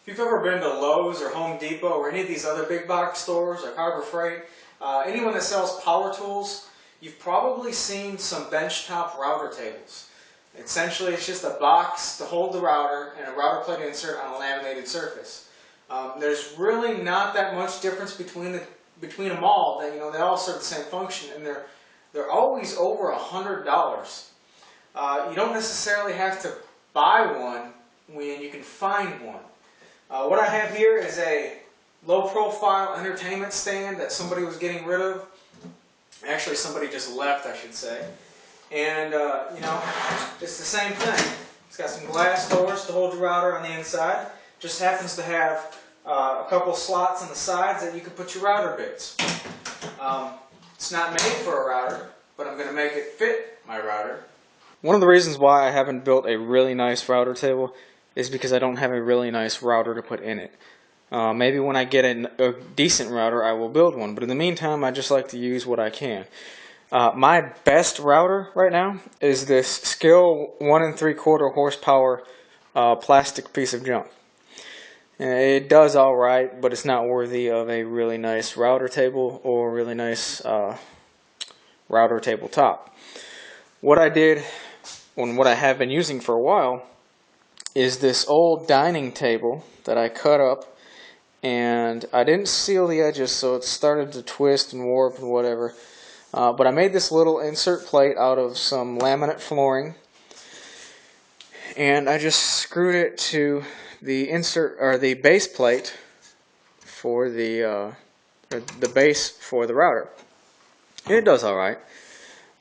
If you've ever been to Lowe's or Home Depot or any of these other big box stores like Harbor Freight, anyone that sells power tools, you've probably seen some benchtop router tables. Essentially, it's just a box to hold the router and a router plate insert on a laminated surface. There's really not that much difference between them all. They all serve the same function, and they're always over $100. You don't necessarily have to buy one when you can find one. What I have here is a low-profile entertainment stand that somebody was getting rid of. Actually, somebody just left, I should say. And, it's the same thing. It's got some glass doors to hold your router on the inside. Just happens to have a couple slots on the sides that you can put your router bits. It's not made for a router, but I'm going to make it fit my router. One of the reasons why I haven't built a really nice router table is because I don't have a really nice router to put in it. Maybe when I get a decent router, I will build one, but in the meantime, I just like to use what I can. My best router right now is this Skill 1 3/4 horsepower plastic piece of junk. It does alright, but it's not worthy of a really nice router table or a really nice router tabletop. What I did, and what I have been using for a while, is this old dining table that I cut up, and I didn't seal the edges, so it started to twist and warp and whatever. But I made this little insert plate out of some laminate flooring, and I just screwed it to the base plate for the base for the router. And it does all right.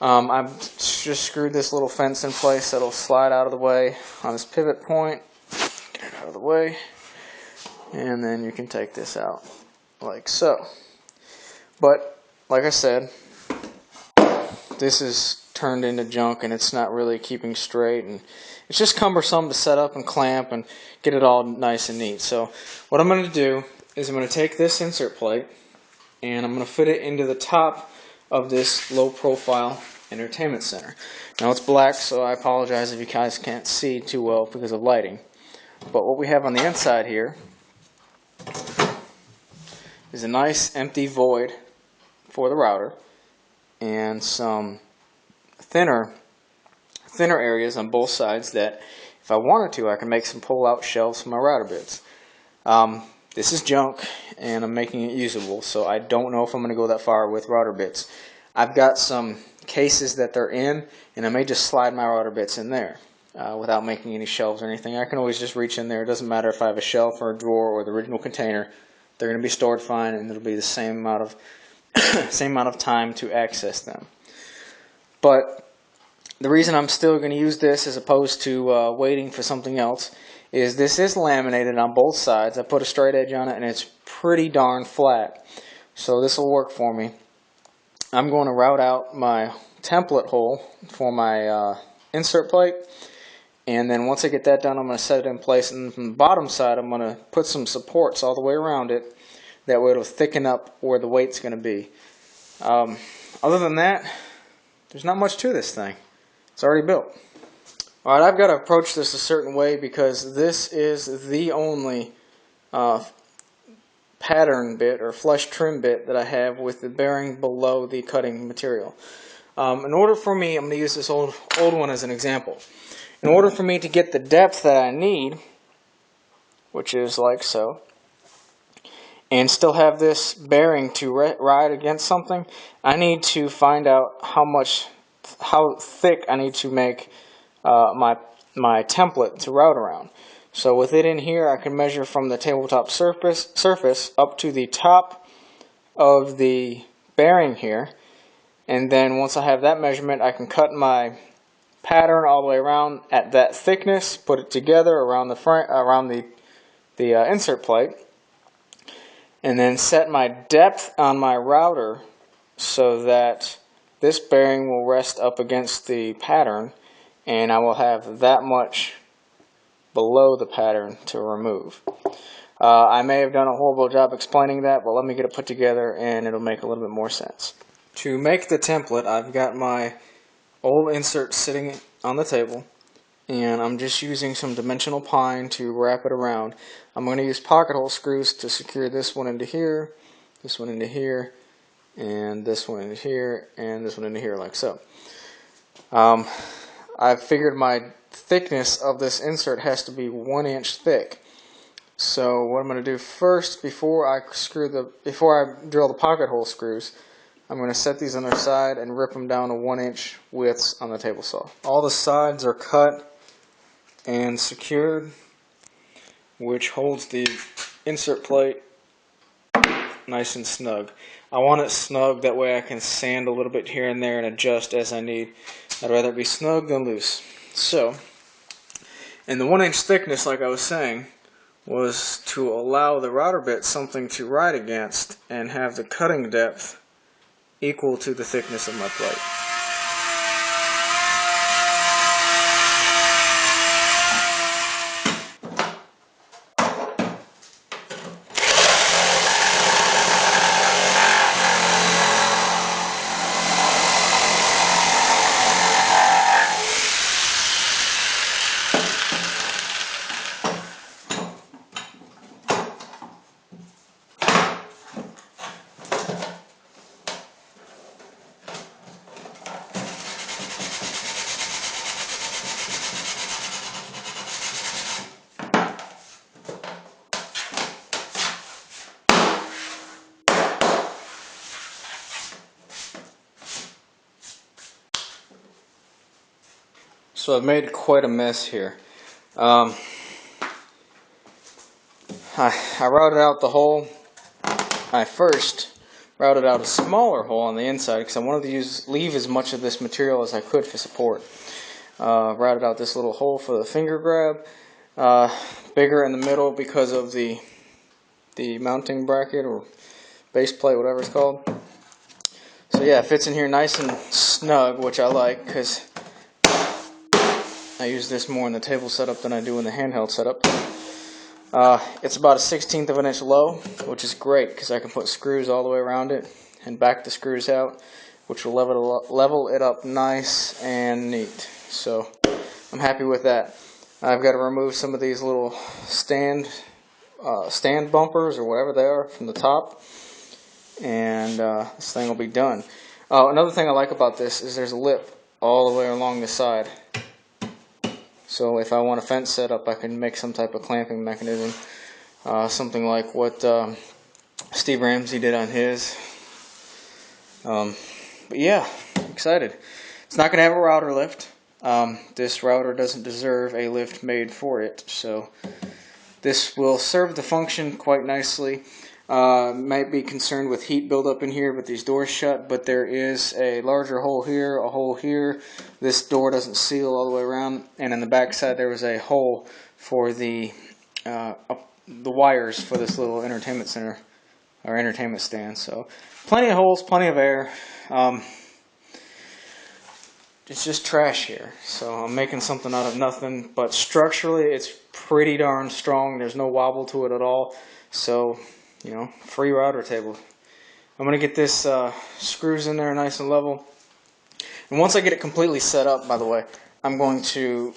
I've just screwed this little fence in place that'll slide out of the way on this pivot point. Get it out of the way. And then you can take this out like so. But, like I said, this is turned into junk and it's not really keeping straight. And it's just cumbersome to set up and clamp and get it all nice and neat. So what I'm going to do is I'm going to take this insert plate and I'm going to fit it into the top of this low profile entertainment center. Now it's black, so I apologize if you guys can't see too well because of lighting. But what we have on the inside here is a nice empty void for the router and some thinner areas on both sides that if I wanted to I can make some pull out shelves for my router bits. This is junk and I'm making it usable, so I don't know if I'm going to go that far with router bits. I've got some cases that they're in, and I may just slide my router bits in there without making any shelves or anything. I can always just reach in there. It doesn't matter if I have a shelf or a drawer or the original container. They're going to be stored fine, and it'll be the same amount of time to access them. But the reason I'm still going to use this as opposed to waiting for something else is this is laminated on both sides. I put a straight edge on it, and it's pretty darn flat. So this will work for me. I'm going to route out my template hole for my insert plate, and then once I get that done I'm going to set it in place, and from the bottom side I'm going to put some supports all the way around it. That way it'll thicken up where the weight's going to be. Other than that, there's not much to this thing. It's already built. Alright, I've got to approach this a certain way because this is the only pattern bit or flush trim bit that I have with the bearing below the cutting material. In order for me, I'm going to use this old one as an example. In order for me to get the depth that I need, which is like so, and still have this bearing to ride against something, I need to find out how thick I need to make my template to route around. So with it in here, I can measure from the tabletop surface up to the top of the bearing here. And then once I have that measurement, I can cut my pattern all the way around at that thickness, put it together around the front, around the insert plate, and then set my depth on my router so that this bearing will rest up against the pattern, and I will have that much below the pattern to remove. I may have done a horrible job explaining that, but let me get it put together and it'll make a little bit more sense. To make the template, I've got my old insert sitting on the table, and I'm just using some dimensional pine to wrap it around. I'm going to use pocket hole screws to secure this one into here, this one into here, and this one into here, and this one into here, like so. I've figured my thickness of this insert has to be 1 inch thick. So what I'm going to do first, before I drill the pocket hole screws, I'm going to set these on their side and rip them down to 1 inch widths on the table saw. All the sides are cut and secured, which holds the insert plate nice and snug. I want it snug, that way I can sand a little bit here and there and adjust as I need. I'd rather it be snug than loose. So, and the 1 inch thickness, like I was saying, was to allow the router bit something to ride against and have the cutting depth equal to the thickness of my plate. So I've made quite a mess here. I routed out the hole. I first routed out a smaller hole on the inside because I wanted to leave as much of this material as I could for support. Routed out this little hole for the finger grab. Bigger in the middle because of the mounting bracket or base plate, whatever it's called. So yeah, it fits in here nice and snug, which I like because I use this more in the table setup than I do in the handheld setup. It's about a 1/16 of an inch low, which is great because I can put screws all the way around it and back the screws out, which will level it up nice and neat. So I'm happy with that. I've got to remove some of these little stand bumpers or whatever they are from the top, and this thing will be done. Another thing I like about this is there's a lip all the way along the side. So if I want a fence setup, I can make some type of clamping mechanism, something like what Steve Ramsey did on his. But yeah, excited. It's not going to have a router lift. This router doesn't deserve a lift made for it, so this will serve the function quite nicely. Might be concerned with heat buildup in here with these doors shut, but there is a larger hole here, a hole here. This door doesn't seal all the way around, and in the back side there was a hole for the wires for this little entertainment center or entertainment stand. So plenty of holes, plenty of air. It's just trash here, so I'm making something out of nothing, but structurally it's pretty darn strong. There's no wobble to it at all, so you know, free router table. I'm going to get this screws in there nice and level. And once I get it completely set up, by the way, I'm going to,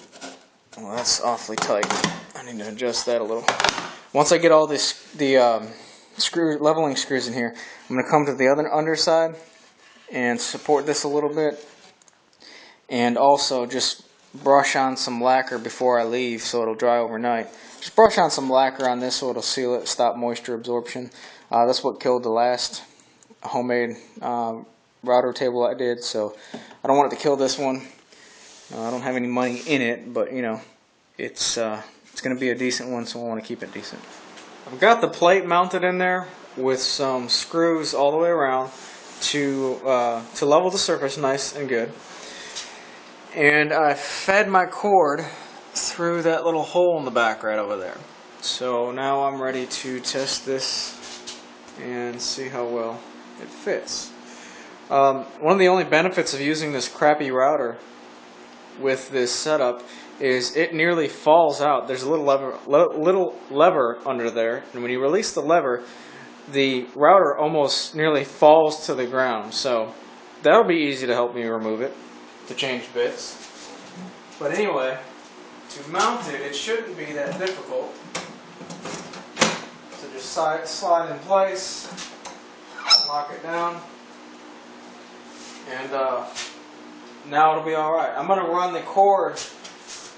well, that's awfully tight. I need to adjust that a little. Once I get all the leveling screws in here, I'm going to come to the other underside and support this a little bit. And also just brush on some lacquer before I leave so it'll dry overnight. Just brush on some lacquer on this so it'll seal it, stop moisture absorption. That's what killed the last homemade router table I did, so I don't want it to kill this one. I don't have any money in it, but you know, it's going to be a decent one, so I want to keep it decent. I've got the plate mounted in there with some screws all the way around to level the surface nice and good. And I fed my cord through that little hole in the back right over there. So now I'm ready to test this and see how well it fits. One of the only benefits of using this crappy router with this setup is it nearly falls out. There's a little lever under there, and when you release the lever, the router almost nearly falls to the ground. So that'll be easy to help me remove it, to change bits. But anyway, To mount it, it shouldn't be that difficult. So just slide in place, lock it down, and now it'll be alright. I'm going to run the cord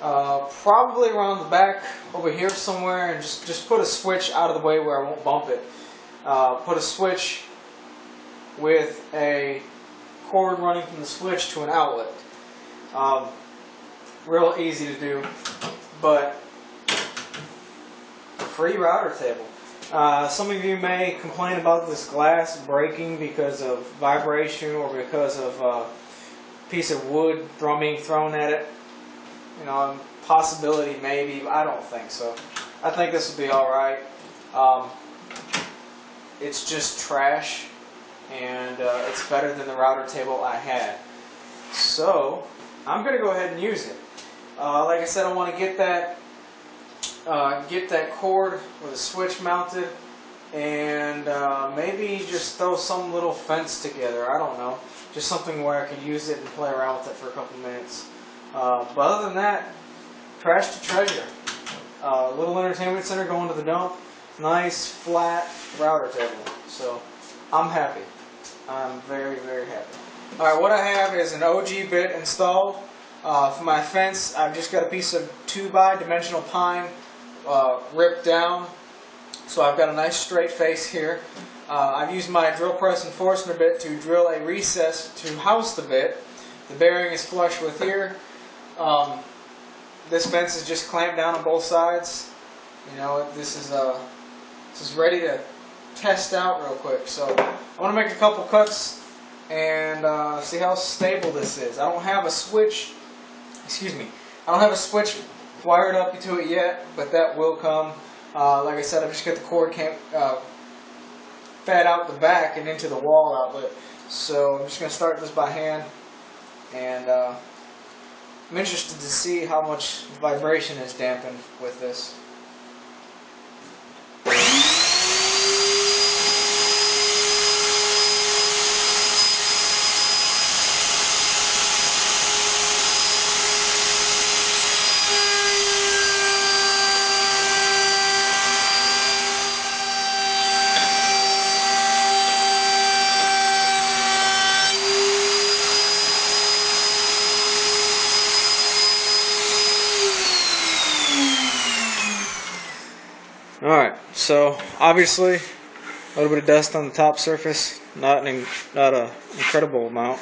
probably around the back over here somewhere, and just put a switch out of the way where I won't bump it. Put a switch with a cord running from the switch to an outlet. Real easy to do, but free router table. Some of you may complain about this glass breaking because of vibration or because of a piece of wood being thrown at it. You know, possibility maybe, but I don't think so. I think this will be alright. It's just trash, and it's better than the router table I had. So I'm going to go ahead and use it. Like I said, I want to get that cord with a switch mounted, and maybe just throw some little fence together. I don't know, just something where I could use it and play around with it for a couple minutes. But other than that, trash to treasure. Little entertainment center going to the dump. Nice flat router table. So I'm happy. I'm very, very happy. Alright, what I have is an OG bit installed. For my fence, I've just got a piece of 2x dimensional pine ripped down. So I've got a nice straight face here. I've used my drill press and Forstner bit to drill a recess to house the bit. The bearing is flush with here. This fence is just clamped down on both sides. You know, this is ready to test out real quick. So I want to make a couple cuts and see how stable this is. I don't have a switch. Excuse me. I don't have a switch wired up to it yet, but that will come. Like I said, I've just got the cord fed out the back and into the wall outlet. So I'm just going to start this by hand, and I'm interested to see how much vibration is dampened with this. Alright, so obviously a little bit of dust on the top surface, not an incredible amount.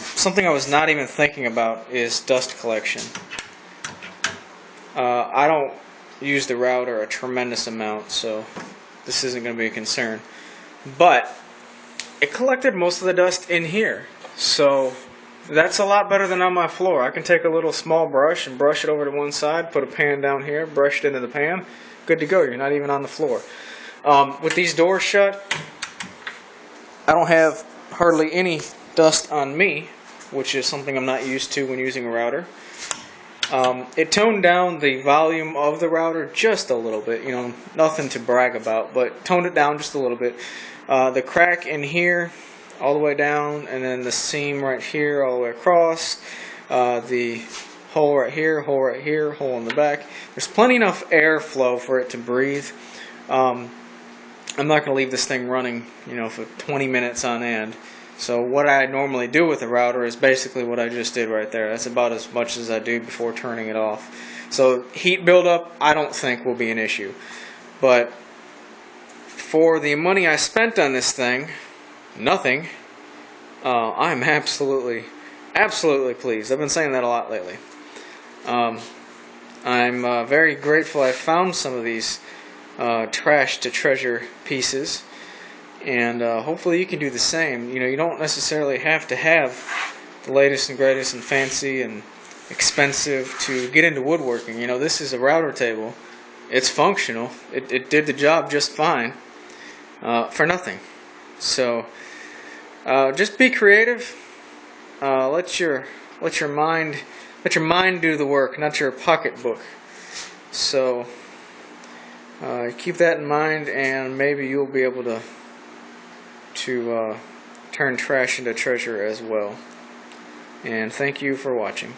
Something I was not even thinking about is dust collection. I don't use the router a tremendous amount, so this isn't going to be a concern. But it collected most of the dust in here, so that's a lot better than on my floor. I can take a little small brush and brush it over to one side, put a pan down here, brush it into the pan. Good to go. You're not even on the floor. With these doors shut, I don't have hardly any dust on me, which is something I'm not used to when using a router. It toned down the volume of the router just a little bit. You know, nothing to brag about, but toned it down just a little bit. The crack in here, all the way down, and then the seam right here, all the way across. The hole right here, hole in the back. There's plenty enough airflow for it to breathe. I'm not going to leave this thing running, you know, for 20 minutes on end. So what I normally do with the router is basically what I just did right there. That's about as much as I do before turning it off. So heat buildup, I don't think will be an issue. But for the money I spent on this thing, nothing, I'm absolutely pleased. I've been saying that a lot lately. I'm very grateful I found some of these trash to treasure pieces, and hopefully you can do the same. You know, you don't necessarily have to have the latest and greatest and fancy and expensive to get into woodworking. You know, this is a router table. It's functional. It did the job just fine for nothing. So just be creative. Let your mind do the work, not your pocketbook. So keep that in mind, and maybe you'll be able to turn trash into treasure as well. And thank you for watching.